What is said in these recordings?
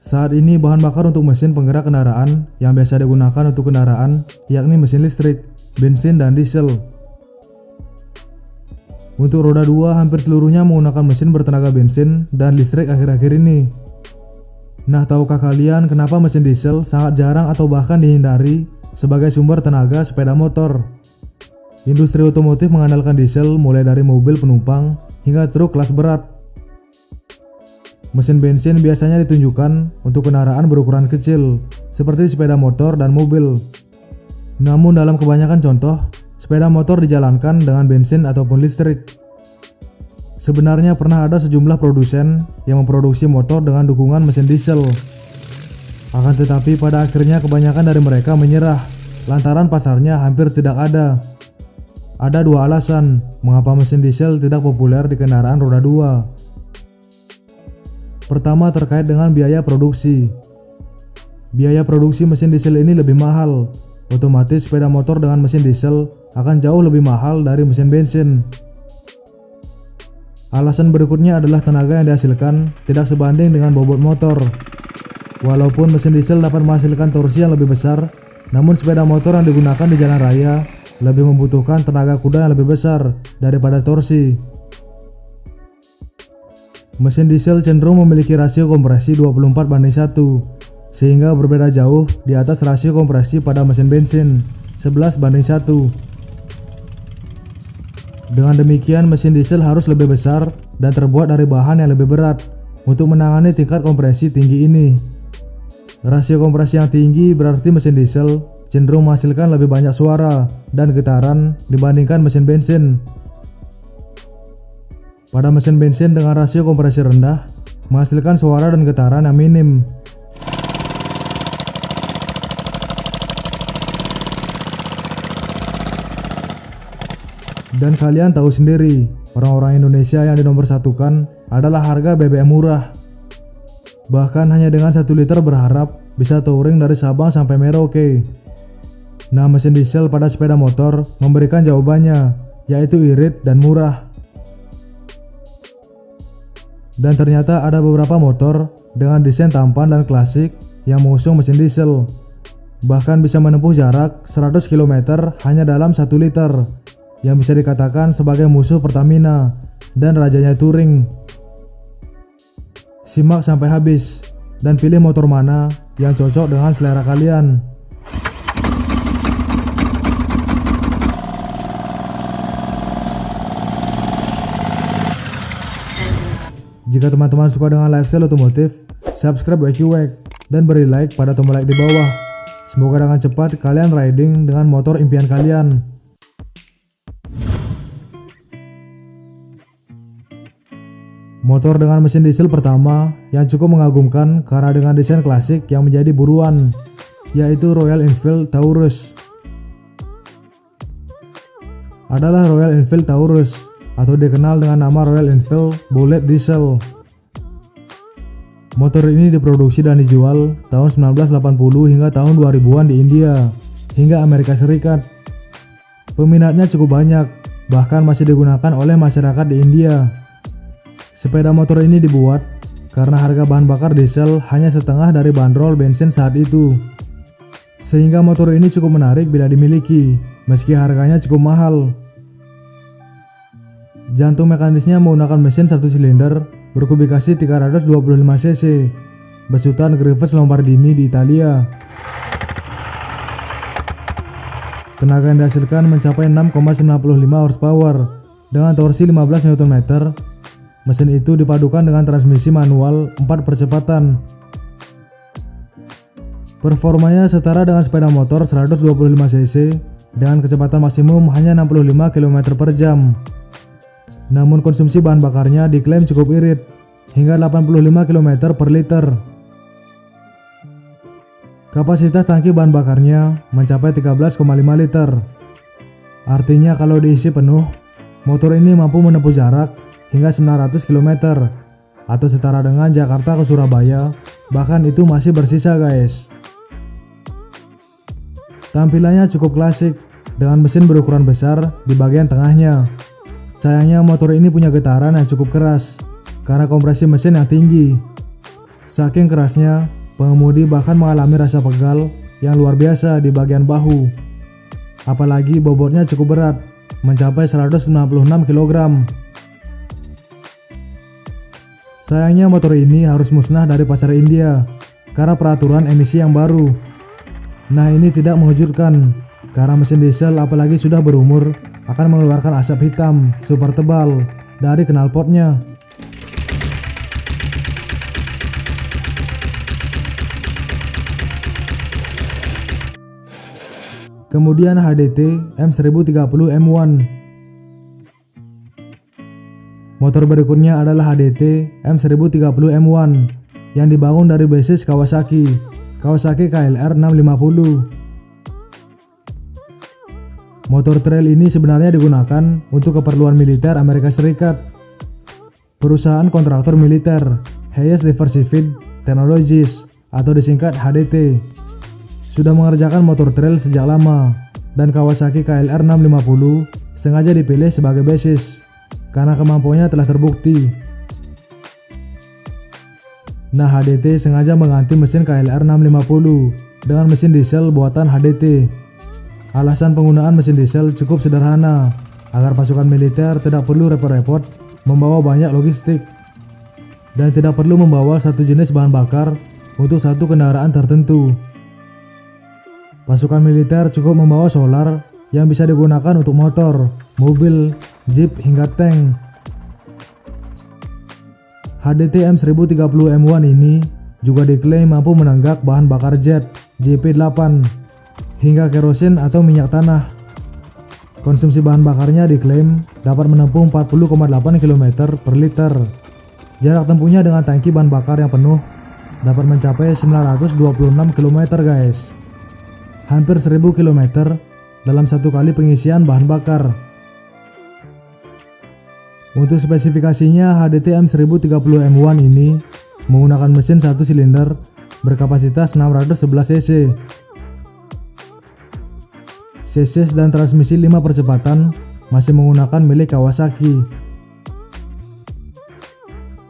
Saat ini bahan bakar untuk mesin penggerak kendaraan yang biasa digunakan untuk kendaraan yakni mesin listrik, bensin, dan diesel. Untuk roda 2 hampir seluruhnya menggunakan mesin bertenaga bensin dan listrik akhir-akhir ini. Nah, tahukah kalian kenapa mesin diesel sangat jarang atau bahkan dihindari sebagai sumber tenaga sepeda motor? Industri otomotif mengandalkan diesel mulai dari mobil penumpang hingga truk kelas berat. Mesin bensin biasanya ditunjukkan untuk kendaraan berukuran kecil, seperti sepeda motor dan mobil. Namun dalam kebanyakan contoh, sepeda motor dijalankan dengan bensin ataupun listrik. Sebenarnya pernah ada sejumlah produsen yang memproduksi motor dengan dukungan mesin diesel. Akan tetapi pada akhirnya kebanyakan dari mereka menyerah, lantaran pasarnya hampir tidak ada. Ada dua alasan mengapa mesin diesel tidak populer di kendaraan roda 2. Pertama, terkait dengan biaya produksi. Biaya produksi mesin diesel ini lebih mahal. Otomatis sepeda motor dengan mesin diesel akan jauh lebih mahal dari mesin bensin. Alasan berikutnya adalah tenaga yang dihasilkan tidak sebanding dengan bobot motor. Walaupun mesin diesel dapat menghasilkan torsi yang lebih besar, namun sepeda motor yang digunakan di jalan raya lebih membutuhkan tenaga kuda yang lebih besar daripada torsi. Mesin diesel cenderung memiliki rasio kompresi 24:1, sehingga berbeda jauh di atas rasio kompresi pada mesin bensin 11:1. Dengan demikian, mesin diesel harus lebih besar dan terbuat dari bahan yang lebih berat untuk menangani tingkat kompresi tinggi ini. Rasio kompresi yang tinggi berarti mesin diesel cenderung menghasilkan lebih banyak suara dan getaran dibandingkan mesin bensin. Pada mesin bensin dengan rasio kompresi rendah, menghasilkan suara dan getaran yang minim. Dan kalian tahu sendiri, orang-orang Indonesia yang dinomorsatukan adalah harga BBM murah. Bahkan hanya dengan 1 liter berharap bisa touring dari Sabang sampai Merauke. Nah, mesin diesel pada sepeda motor memberikan jawabannya, yaitu irit dan murah. Dan ternyata ada beberapa motor dengan desain tampan dan klasik yang mengusung mesin diesel. Bahkan bisa menempuh jarak 100 km hanya dalam 1 liter, yang bisa dikatakan sebagai musuh Pertamina dan rajanya touring. Simak sampai habis dan pilih motor mana yang cocok dengan selera kalian. Jika teman-teman suka dengan lifestyle otomotif, subscribe WQWEG dan beri like pada tombol like di bawah. Semoga dengan cepat kalian riding dengan motor impian kalian. Motor dengan mesin diesel pertama yang cukup mengagumkan karena dengan desain klasik yang menjadi buruan, yaitu Royal Enfield Taurus. Adalah Royal Enfield Taurus, atau dikenal dengan nama Royal Enfield Bullet Diesel. Motor ini diproduksi dan dijual tahun 1980 hingga tahun 2000-an di India hingga Amerika Serikat. Peminatnya cukup banyak, bahkan masih digunakan oleh masyarakat di India. Sepeda motor ini dibuat karena harga bahan bakar diesel hanya setengah dari bandrol bensin saat itu. Sehingga motor ini cukup menarik bila dimiliki, meski harganya cukup mahal. Jantung mekanisnya menggunakan mesin 1 silinder berkubikasi 325 cc, besutan Griffes Lombardini di Italia. Tenaga yang dihasilkan mencapai 6,95 horsepower dengan torsi 15 Nm. Mesin itu dipadukan dengan transmisi manual 4 percepatan. Performanya setara dengan sepeda motor 125 cc dengan kecepatan maksimum hanya 65 km per jam. Namun konsumsi bahan bakarnya diklaim cukup irit, hingga 85 km per liter. Kapasitas tangki bahan bakarnya mencapai 13,5 liter. Artinya kalau diisi penuh, motor ini mampu menempuh jarak hingga 900 km, atau setara dengan Jakarta ke Surabaya, bahkan itu masih bersisa guys. Tampilannya cukup klasik, dengan mesin berukuran besar di bagian tengahnya. Sayangnya motor ini punya getaran yang cukup keras karena kompresi mesin yang tinggi. Saking kerasnya, pengemudi bahkan mengalami rasa pegal yang luar biasa di bagian bahu. Apalagi bobotnya cukup berat, mencapai 196 kg. Sayangnya motor ini harus musnah dari pasar India karena peraturan emisi yang baru. Nah, ini tidak mengejutkan karena mesin diesel apalagi sudah berumur akan mengeluarkan asap hitam super tebal dari knalpotnya. Kemudian HDT M1030 M1. Motor berikutnya adalah HDT M1030 M1 yang dibangun dari basis Kawasaki KLR 650. Motor trail ini sebenarnya digunakan untuk keperluan militer Amerika Serikat. Perusahaan kontraktor militer Hayes Diversified Technologies atau disingkat HDT sudah mengerjakan motor trail sejak lama, dan Kawasaki KLR 650 sengaja dipilih sebagai basis karena kemampuannya telah terbukti. Nah, HDT sengaja mengganti mesin KLR 650 dengan mesin diesel buatan HDT. Alasan penggunaan mesin diesel cukup sederhana, agar pasukan militer tidak perlu repot-repot membawa banyak logistik dan tidak perlu membawa satu jenis bahan bakar untuk satu kendaraan tertentu. Pasukan militer cukup membawa solar yang bisa digunakan untuk motor, mobil, jeep, hingga tank. HDT M1030 M1 ini juga diklaim mampu menenggak bahan bakar jet JP8 hingga kerosin atau minyak tanah. Konsumsi bahan bakarnya diklaim dapat menempuh 40,8 km per liter. Jarak tempuhnya dengan tangki bahan bakar yang penuh dapat mencapai 926 km guys. Hampir 1000 km dalam satu kali pengisian bahan bakar. Untuk spesifikasinya, HDT M1030 M1 ini menggunakan mesin 1 silinder berkapasitas 611 cc. Chassis dan transmisi 5 percepatan masih menggunakan milik Kawasaki.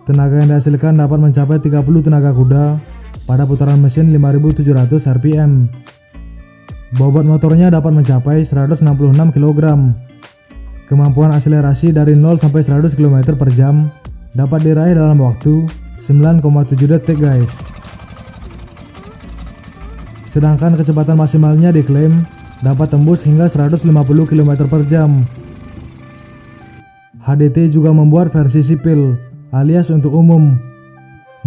Tenaga yang dihasilkan dapat mencapai 30 tenaga kuda pada putaran mesin 5700 rpm. Bobot motornya dapat mencapai 166 kg. Kemampuan akselerasi dari 0 sampai 100 km per jam dapat diraih dalam waktu 9,7 detik guys. Sedangkan kecepatan maksimalnya diklaim dapat tembus hingga 150 km per jam. HDT juga membuat versi sipil alias untuk umum.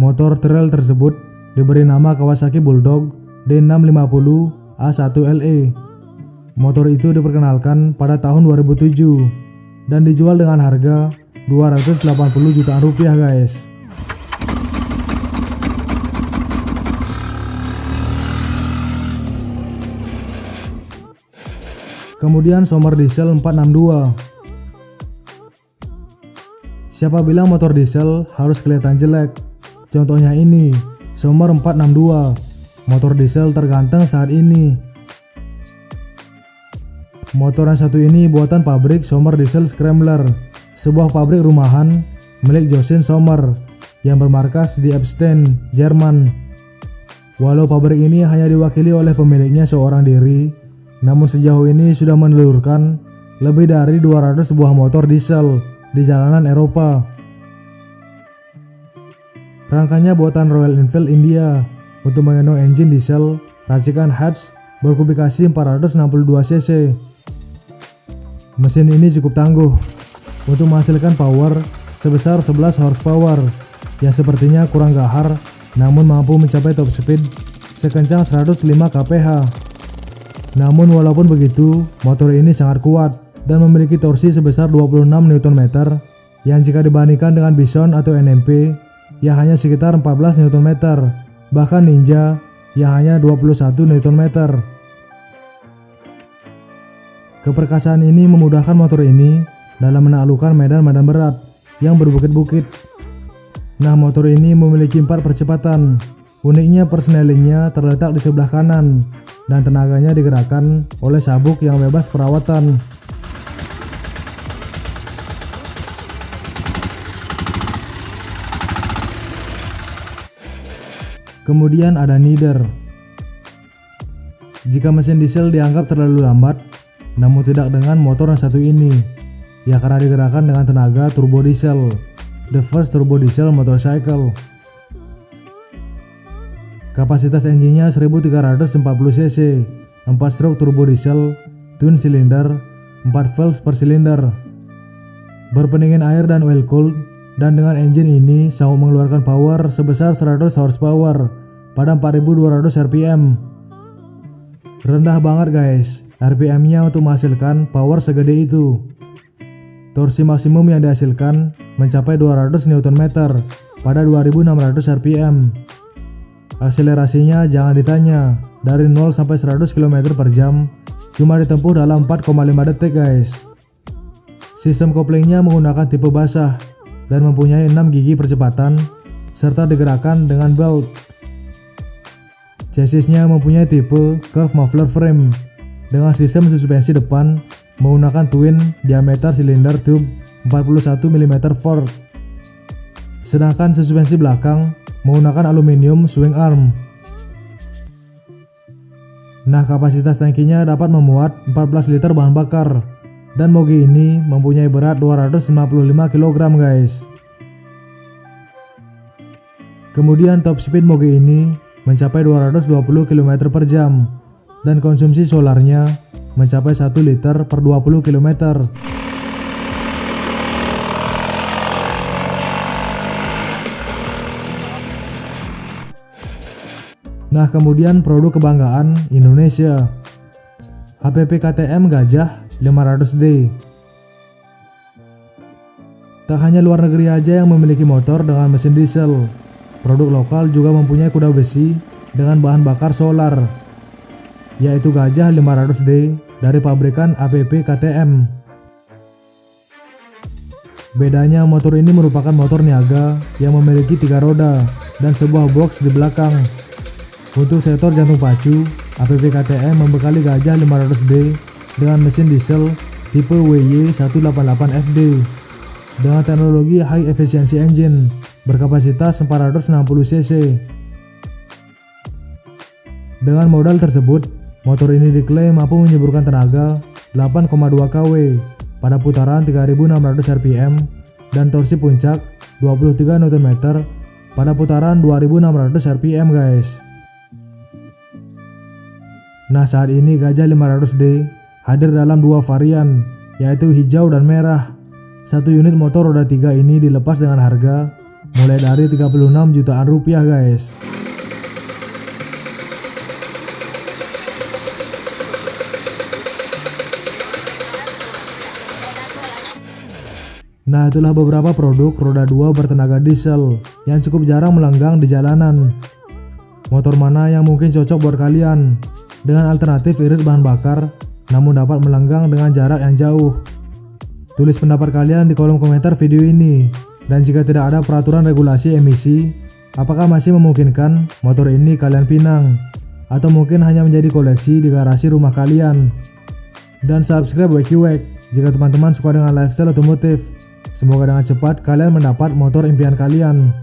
Motor trail tersebut diberi nama Kawasaki Bulldog D650 A1LE. Motor itu diperkenalkan pada tahun 2007 dan dijual dengan harga 280 jutaan rupiah guys. Kemudian Sommer Diesel 462. Siapa bilang motor diesel harus kelihatan jelek? Contohnya ini, Sommer 462. Motor diesel terganteng saat ini. Motor yang satu ini buatan pabrik Sommer Diesel Scrambler, sebuah pabrik rumahan milik Jochen Sommer yang bermarkas di Epstein, Jerman. Walau pabrik ini hanya diwakili oleh pemiliknya seorang diri, namun sejauh ini sudah menelurkan lebih dari 200 buah motor diesel di jalanan Eropa. Rangkanya buatan Royal Enfield India untuk menggendong engine diesel racikan Hatch berkubikasi 462 cc. Mesin ini cukup tangguh untuk menghasilkan power sebesar 11 horsepower yang sepertinya kurang gahar, namun mampu mencapai top speed sekencang 105 kph. Namun walaupun begitu, motor ini sangat kuat dan memiliki torsi sebesar 26 Nm yang jika dibandingkan dengan Bison atau NMP yang hanya sekitar 14 Nm, bahkan Ninja yang hanya 21 Nm. Keperkasaan ini memudahkan motor ini dalam menaklukkan medan-medan berat yang berbukit-bukit. Nah, motor ini memiliki 4 percepatan. Uniknya persnelingnya terletak di sebelah kanan dan tenaganya digerakkan oleh sabuk yang bebas perawatan. Kemudian ada neither. Jika mesin diesel dianggap terlalu lambat, namun tidak dengan motor yang satu ini, ya karena digerakkan dengan tenaga turbo diesel, the first turbo diesel motorcycle. Kapasitas engine-nya 1340 cc, 4 stroke turbo diesel, twin cylinder, 4 valves per silinder, berpendingin air dan oil cooled, dan dengan engine ini sanggup mengeluarkan power sebesar 100 horsepower pada 4200 rpm. Rendah banget guys, RPM-nya untuk menghasilkan power segede itu. Torsi maksimum yang dihasilkan mencapai 200 Nm pada 2600 rpm. Akselerasinya jangan ditanya, dari 0 sampai 100 km per jam cuma ditempuh dalam 4,5 detik guys. Sistem koplingnya menggunakan tipe basah dan mempunyai 6 gigi percepatan serta digerakkan dengan belt. Chassisnya mempunyai tipe curve muffler frame dengan sistem suspensi depan menggunakan twin diameter cylinder tube 41 mm fork, sedangkan suspensi belakang menggunakan aluminium swing arm. Nah, kapasitas tangkinya dapat memuat 14 liter bahan bakar dan moge ini mempunyai berat 255 kg guys. Kemudian top speed moge ini mencapai 220 km per jam dan konsumsi solarnya mencapai 1 liter per 20 km. Nah, kemudian produk kebanggaan Indonesia, APP KTM Gajah 500D. Tak hanya luar negeri aja yang memiliki motor dengan mesin diesel, produk lokal juga mempunyai kuda besi dengan bahan bakar solar, yaitu Gajah 500D dari pabrikan APP KTM. Bedanya motor ini merupakan motor niaga yang memiliki 3 roda dan sebuah box di belakang. Untuk sektor jantung pacu, APP KTM membekali Gajah 500D dengan mesin diesel tipe WY188FD dengan teknologi high efficiency engine berkapasitas 460 cc. Dengan modal tersebut, motor ini diklaim mampu menyuburkan tenaga 8,2 kW pada putaran 3600 rpm dan torsi puncak 23 Nm pada putaran 2600 rpm guys. Nah, saat ini Gajah 500D hadir dalam 2 varian, yaitu hijau dan merah. Satu unit motor roda 3 ini dilepas dengan harga mulai dari 36 jutaan rupiah guys. Nah, itulah beberapa produk roda 2 bertenaga diesel yang cukup jarang melenggang di jalanan. Motor mana yang mungkin cocok buat kalian dengan alternatif irit bahan bakar namun dapat melenggang dengan jarak yang jauh? Tulis pendapat kalian di kolom komentar video ini. Dan jika tidak ada peraturan regulasi emisi, apakah masih memungkinkan motor ini kalian pinang? Atau mungkin hanya menjadi koleksi di garasi rumah kalian? Dan subscribe WekiWek jika teman-teman suka dengan lifestyle otomotif. Semoga dengan cepat kalian mendapat motor impian kalian.